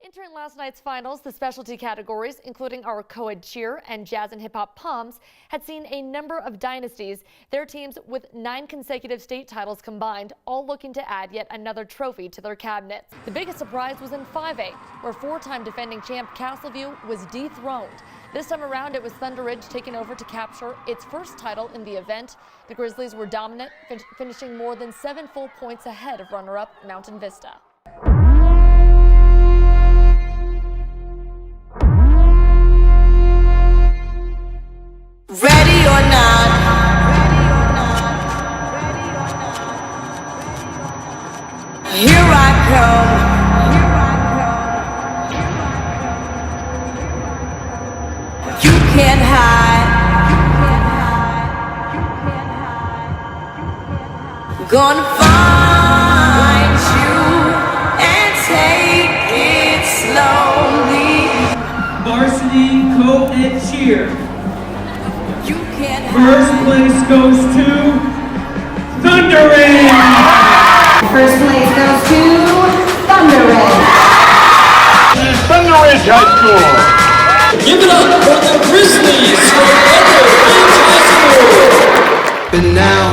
Entering last night's finals, the specialty categories, including our co-ed cheer and jazz and hip-hop poms, had seen a number of dynasties. Their teams with 9 consecutive state titles combined, all looking to add yet another trophy to their cabinets. The biggest surprise was in 5A, where 4-time defending champ Castleview was dethroned. This time around, it was ThunderRidge taking over to capture its first title in the event. The Grizzlies were dominant, finishing more than 7 full points ahead of runner-up Mountain Vista. Ready or not, here I come. You can't hide. Gonna find you and take it slowly. Varsity co-ed cheer. First place goes to ThunderRidge! First place goes to ThunderRidge. ThunderRidge High School! Give it up for the Grizzlies from ThunderRidge High School! But now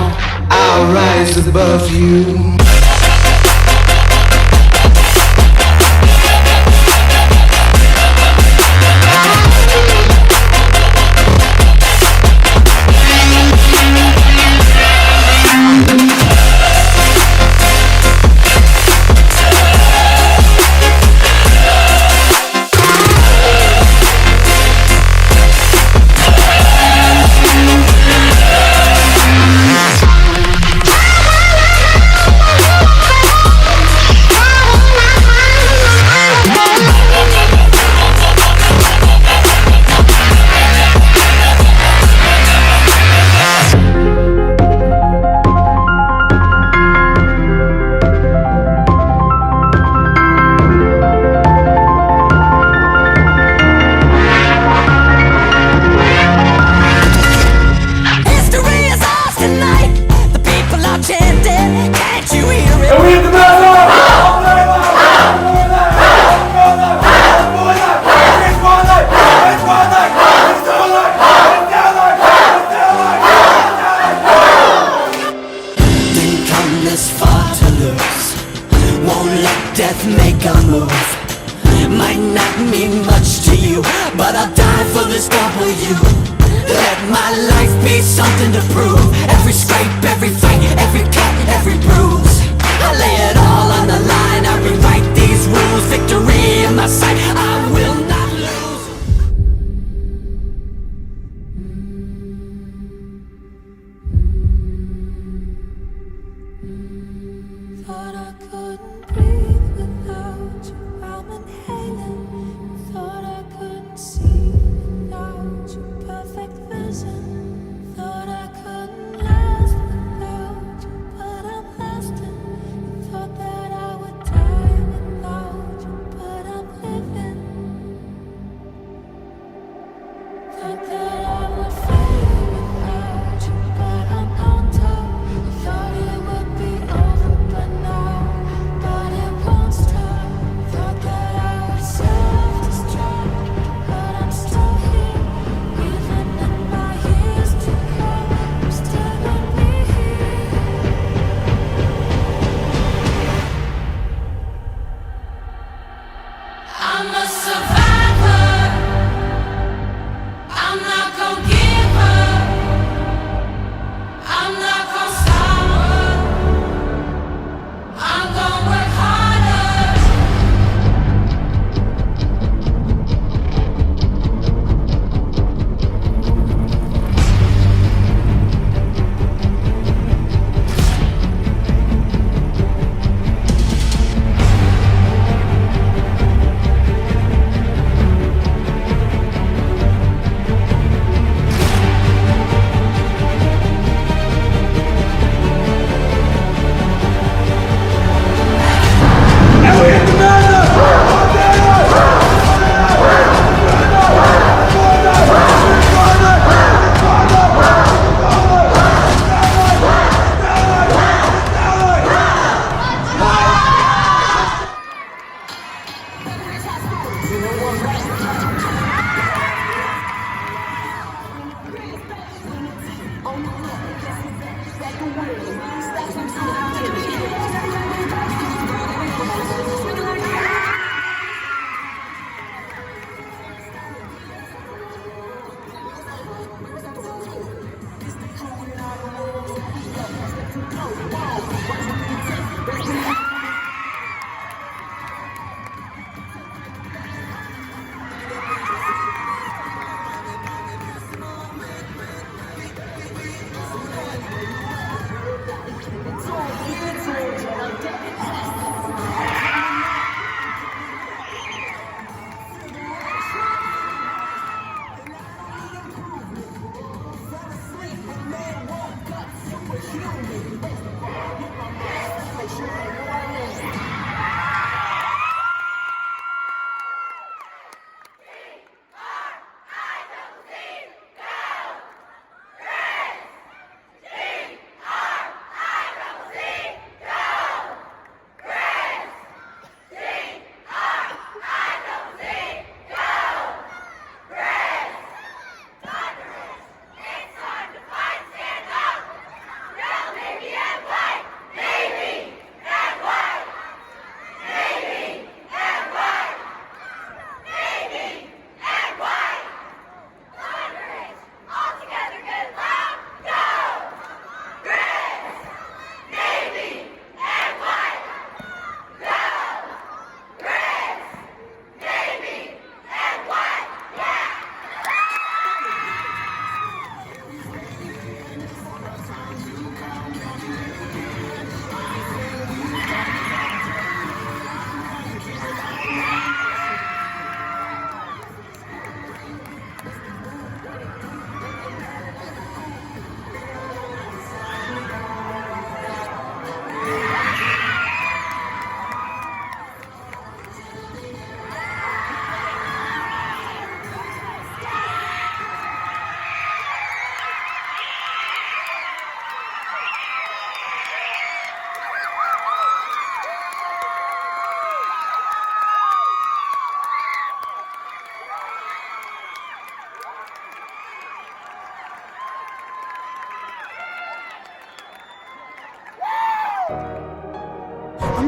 I'll rise above you. Death make a move. Might not mean much to you, but I'll die for this W. Let my life be something to prove. Every scrape, every fight, every cut, every bruise, I lay it all on the line. I rewrite these rules. Victory in my sight, I will not lose. Thought I couldn't breathe without you. I'm inhaling. Thought I couldn't see without your perfect vision. Thought I couldn't last without you, but I'm lasting. Thought that I would die without you, but I'm living. Thought that I would fail without you, but I'm on top. Thought it would be over, but now, but it won't stop. Thought that I would self-destruct, but I'm still here. Even in my years to come, I'm still gonna be here. I'm a survivor. I'm not gonna give up. I'm not gonna stop. I'm gonna work harder.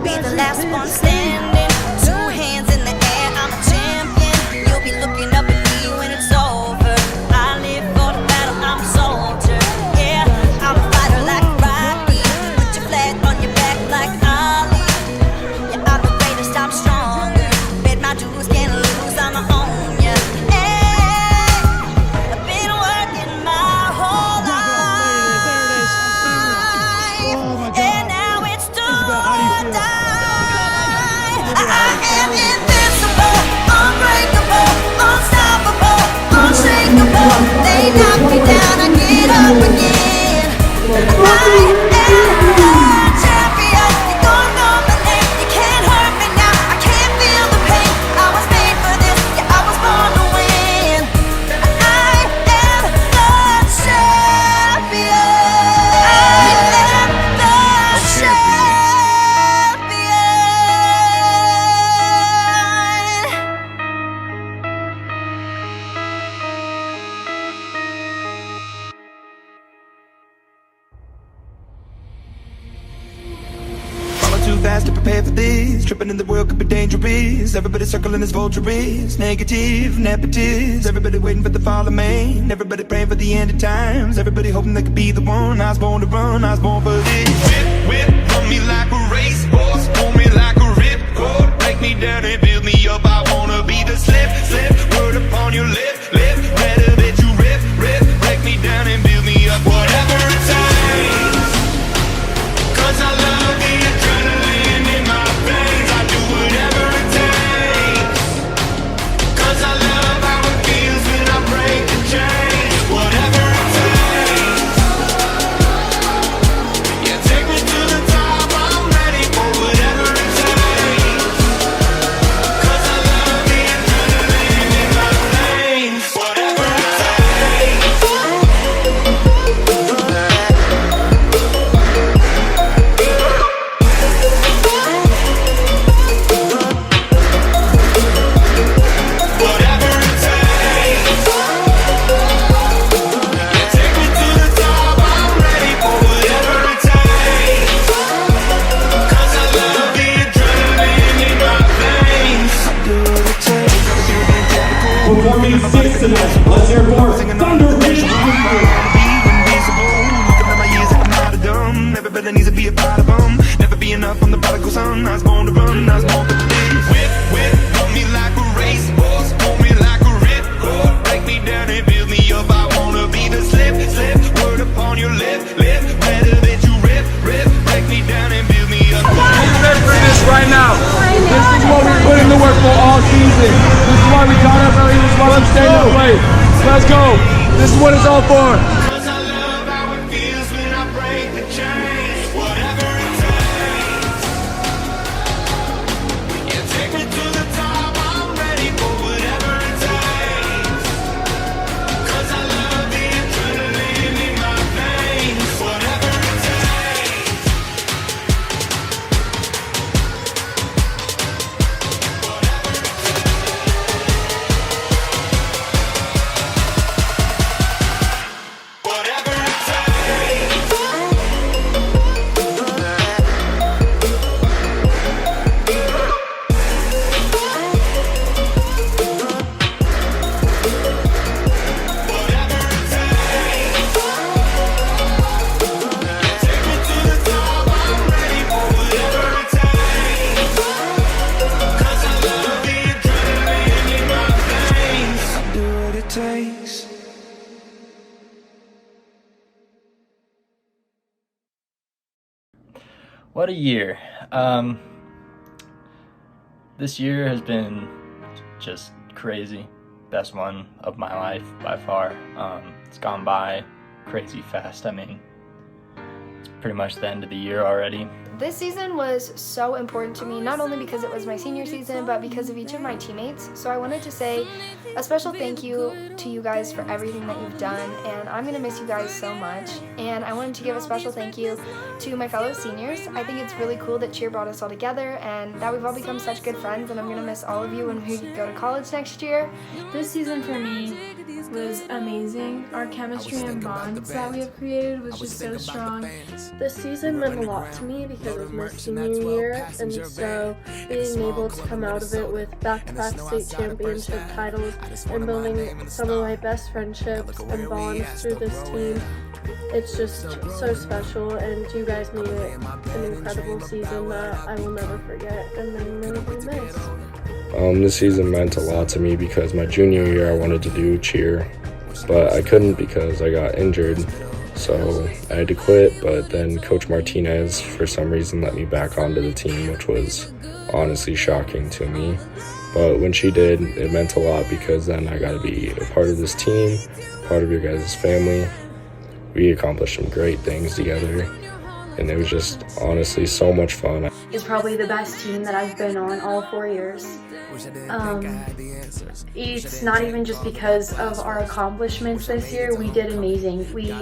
Be the last one standing, 2 hands in the air, I'm a champion. You'll be looking up at me when it's over. I live for the battle, I'm a soldier. Yeah, I'm a fighter like Rocky. Put your flag on your back like Ali. Yeah, I'm the greatest, I'm stronger. Bet my dues, can't lose, I'ma own ya. Hey, I've been working my whole life, and now it's do or die. I am invincible, unbreakable, unstoppable, unshakable. They knock me down, I get up again. I am the champion. You're gonna know my name. You can't hurt me now. I can't feel the pain. I was made for this. Yeah, I was born to win. I am the champion. I am the champion. Falling too fast to prepare for this. Tripping in the world could be dangerous. Everybody circling as vultures. Negative, nepotist. Everybody waiting for the fall of man. Everybody praying for the end of times. Everybody hoping they could be the one. I was born to run, I was born for this. Whip, run me like a racehorse. Pull me like a ripcord. Break me down and build me up. I wanna be the slip. Word upon your lip. Better that you rip. Break me down and build me up. Whatever it takes. 'Cause I love the adrenaline in my veins. I do whatever it takes. 'Cause I love how it feels when I break the chains. Whatever it takes. Yeah, take me to the top. I'm ready for whatever it takes. 'Cause I love the adrenaline in my veins. Performing six tonight. Let's hear for ThunderRidge. Everybody needs to be a part of them. Never be enough on the prodigal son. I was born to run, I was born for the days. Whip, hold me like a racehorse, hold me like a ripcord. Break me down and build me up. I wanna be the slip, word upon your lip. Better that you rip. Break me down and build me up. Get ready for this right now. This is what we put in the work for all season. This is why we got up early. This is why I'm staying to play. Let's go. This is what it's all for. What a year. This year has been just crazy. Best one of my life by far. It's gone by crazy fast. I mean, it's pretty much the end of the year already. This season was so important to me, not only because it was my senior season, but because of each of my teammates. So I wanted to say a special thank you to you guys for everything that you've done, and I'm gonna miss you guys so much. And I wanted to give a special thank you to my fellow seniors. I think it's really cool that cheer brought us all together and that we've all become such good friends, and I'm gonna miss all of you when we go to college next year. This season for me was amazing. Our chemistry and bonds that we have created was just so strong. This season meant a lot to me because it was my senior year, and so being able to come out of it with back-to-back state championship titles and building some of my best friendships and bonds through this team, it's just so special, and you guys made it an incredible season that I will never forget and I'm really going to miss. This season meant a lot to me because my junior year I wanted to do cheer, but I couldn't because I got injured, so I had to quit. But then Coach Martinez for some reason let me back onto the team, which was honestly shocking to me. But when she did, it meant a lot because then I got to be a part of this team, part of your guys' family. We accomplished some great things together, and it was just honestly so much fun. It's probably the best team that I've been on all 4 years. It's not even just because of our accomplishments this year. We did amazing. We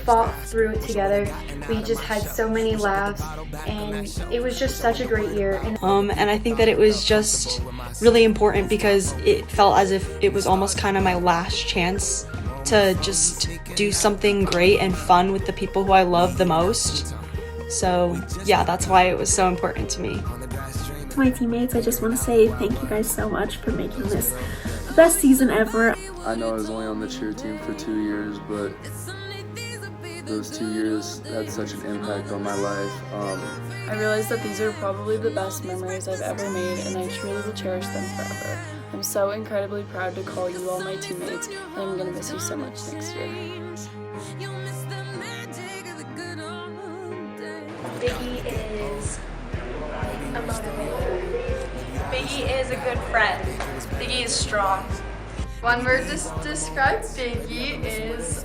fought through it together. We just had so many laughs, and it was just such a great year. And I think that it was just really important because it felt as if it was almost kind of my last chance to just do something great and fun with the people who I love the most. So yeah, that's why it was so important to me. To my teammates, I just want to say thank you guys so much for making this the best season ever. I know I was only on the cheer team for 2 years, but those 2 years had such an impact on my life. I realized that these are probably the best memories I've ever made, and I truly will cherish them forever. I'm so incredibly proud to call you all my teammates, and I'm going to miss you so much next year. Biggie is a motivator. Biggie is a good friend. Biggie is strong. One word to describe Biggie is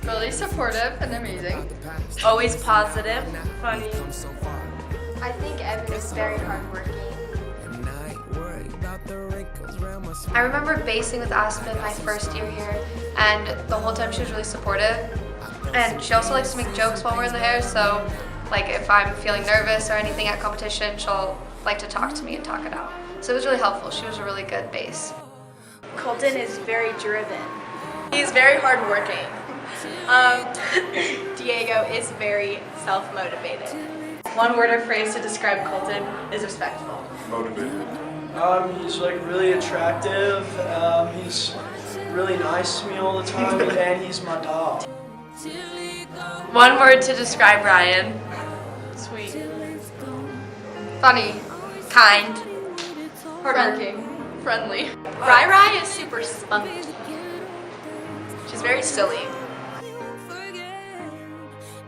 really supportive and amazing. Always positive. Funny. I think Evan is very hardworking. I remember basing with Aspen my first year here, and the whole time she was really supportive. And she also likes to make jokes while we're in the air, so like if I'm feeling nervous or anything at competition, she'll like to talk to me and talk it out. So it was really helpful. She was a really good base. Colton is very driven. He's very hardworking. Diego is very self-motivated. One word or phrase to describe Colton is respectful. Motivated. He's like really attractive. He's really nice to me all the time, and he's my dog. One word to describe Ryan. Sweet. Funny. Kind. Hardworking. Friendly. Rai is super spunky. She's very silly.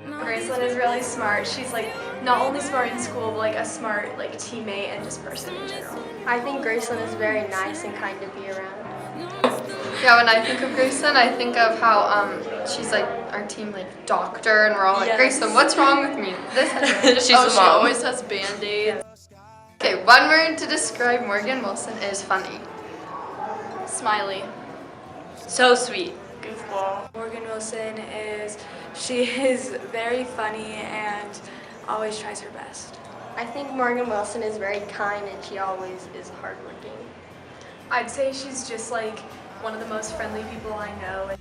Gracelyn is really smart. She's like not only smart in school, but like a smart like teammate and just person in general. I think Gracelyn is very nice and kind to be around. Yeah, when I think of Gracelyn, I think of how she's like our team like doctor, and we're all like, Gracelyn, what's wrong with me? This She always has Band-Aids. Okay, one word to describe Morgan Wilson is funny. Smiley. So sweet. Goofball. Morgan Wilson she is very funny and always tries her best. I think Morgan Wilson is very kind and she always is hardworking. I'd say she's just like one of the most friendly people I know.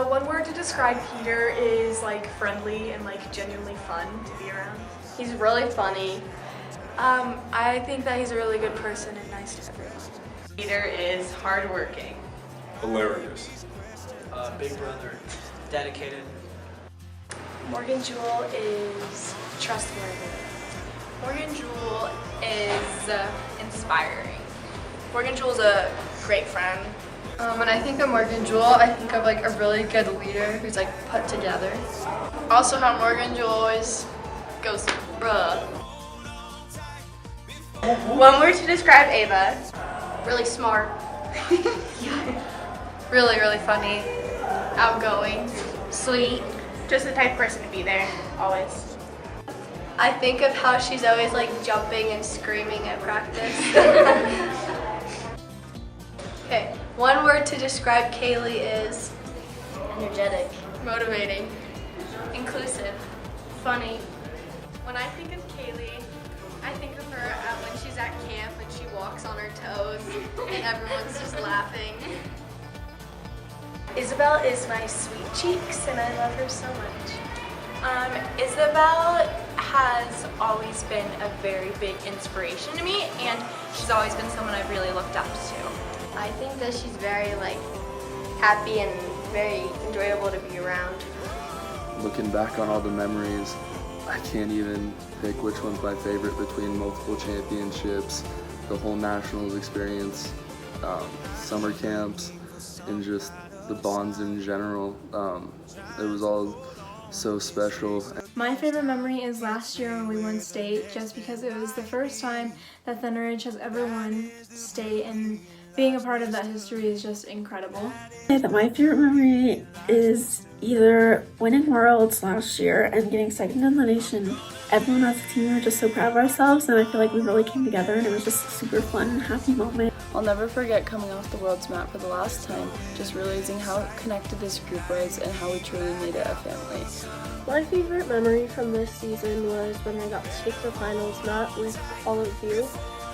One word to describe Peter is like friendly and like genuinely fun to be around. He's really funny. I think that he's a really good person and nice to everyone. Peter is hardworking. Hilarious. Big brother. Dedicated. Morgan Jewell is trustworthy. Morgan Jewell is inspiring. Morgan Jewell's a great friend. When I think of Morgan Jewell, I think of like a really good leader who's like put together. Also how Morgan Jewell always goes, bruh. One word to describe Ava. Really smart. Really, really funny. Outgoing. Sweet. Just the type of person to be there, always. I think of how she's always like jumping and screaming at practice. Okay, one word to describe Kaylee is Energetic. Motivating. Inclusive. Funny. When I think of Kaylee, I think of her when she's at camp and she walks on her toes and everyone's just laughing. Isabel is my sweet cheeks and I love her so much. Isabel has always been a very big inspiration to me, and she's always been someone I've really looked up to. I think that she's very like happy and very enjoyable to be around. Looking back on all the memories, I can't even pick which one's my favorite between multiple championships, the whole Nationals experience, summer camps, and just the bonds in general. It was all so special. My favorite memory is last year when we won state, just because it was the first time that ThunderRidge has ever won state, and being a part of that history is just incredible. I think my favorite memory is either winning Worlds last year and getting second in the nation. Everyone as a team were just so proud of ourselves, and I feel like we really came together, and it was just a super fun and happy moment. I'll never forget coming off the World's map for the last time, just realizing how connected this group was and how we truly made it a family. My favorite memory from this season was when I got to take the finals mat with all of you,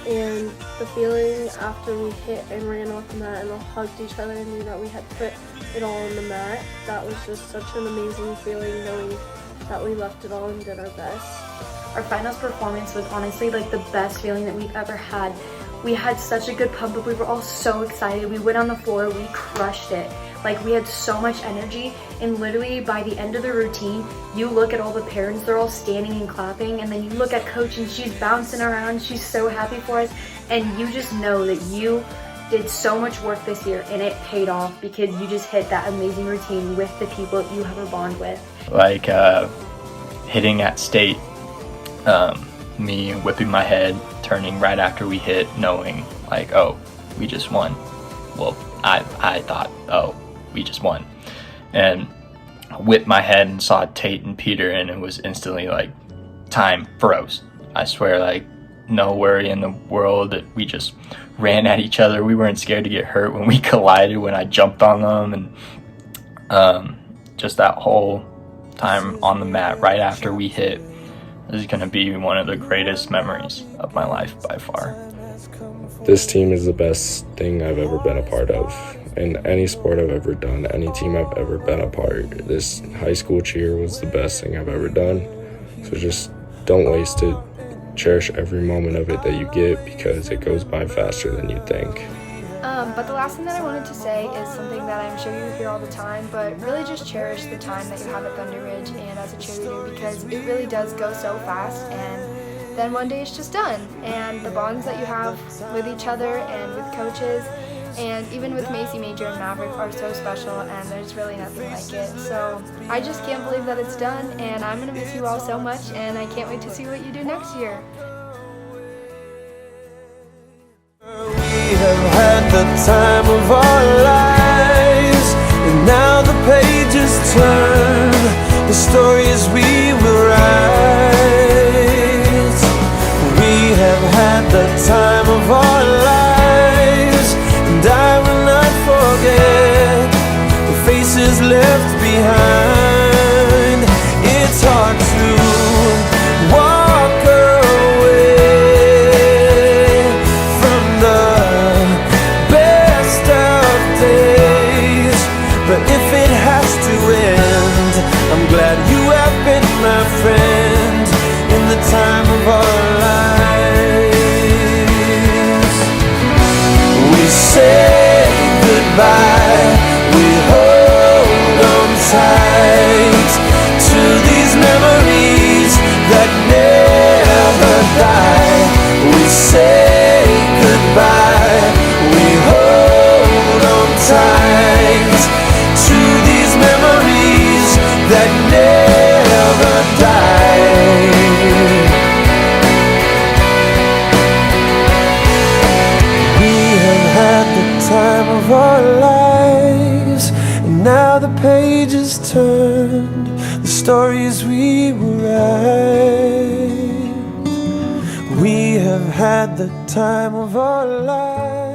and the feeling after we hit and ran off the mat and all hugged each other and knew that we had put it all on the mat. That was just such an amazing feeling, knowing that we left it all and did our best. Our finals performance was honestly like the best feeling that we've ever had. We had such a good pump up. We were all so excited. We went on the floor, we crushed it. Like, we had so much energy, and literally by the end of the routine, you look at all the parents, they're all standing and clapping, and then you look at Coach and she's bouncing around, she's so happy for us, and you just know that you did so much work this year and it paid off because you just hit that amazing routine with the people that you have a bond with. Like hitting at state, me whipping my head, turning right after we hit, knowing like, oh, we just won. Well, I thought, oh, we just won. And whipped my head and saw Tate and Peter, and it was instantly like, time froze. I swear, like, no worry in the world that we just ran at each other. We weren't scared to get hurt when we collided, when I jumped on them, and just that whole time on the mat right after we hit is going to be one of the greatest memories of my life by far. This team is the best thing I've ever been a part of. In any sport I've ever done, any team I've ever been a part, this high school cheer was the best thing I've ever done. So just don't waste it. cherish every moment of it that you get because it goes by faster than you think. But the last thing that I wanted to say is something that I'm sure you hear all the time, but really just cherish the time that you have at ThunderRidge and as a cheerleader, because it really does go so fast, and then one day it's just done. And the bonds that you have with each other and with coaches and even with Macy Major and Maverick are so special, and there's really nothing like it. So I just can't believe that it's done, and I'm going to miss you all so much, and I can't wait to see what you do next year. We have had the time of our lives, and now the pages turn, the stories we will write. We have had the time of our lives, and I will not forget the faces left behind. It's hard to walk away from the best of days, but if it has to end, I'm glad you have been my friend in the time of our lives. We say goodbye, we hold on tight to these memories that never die. We say goodbye, we hold on tight to these memories that never die. We have had the time of our lives, and now the pages turned, the stories we will write. We have had the time of our lives.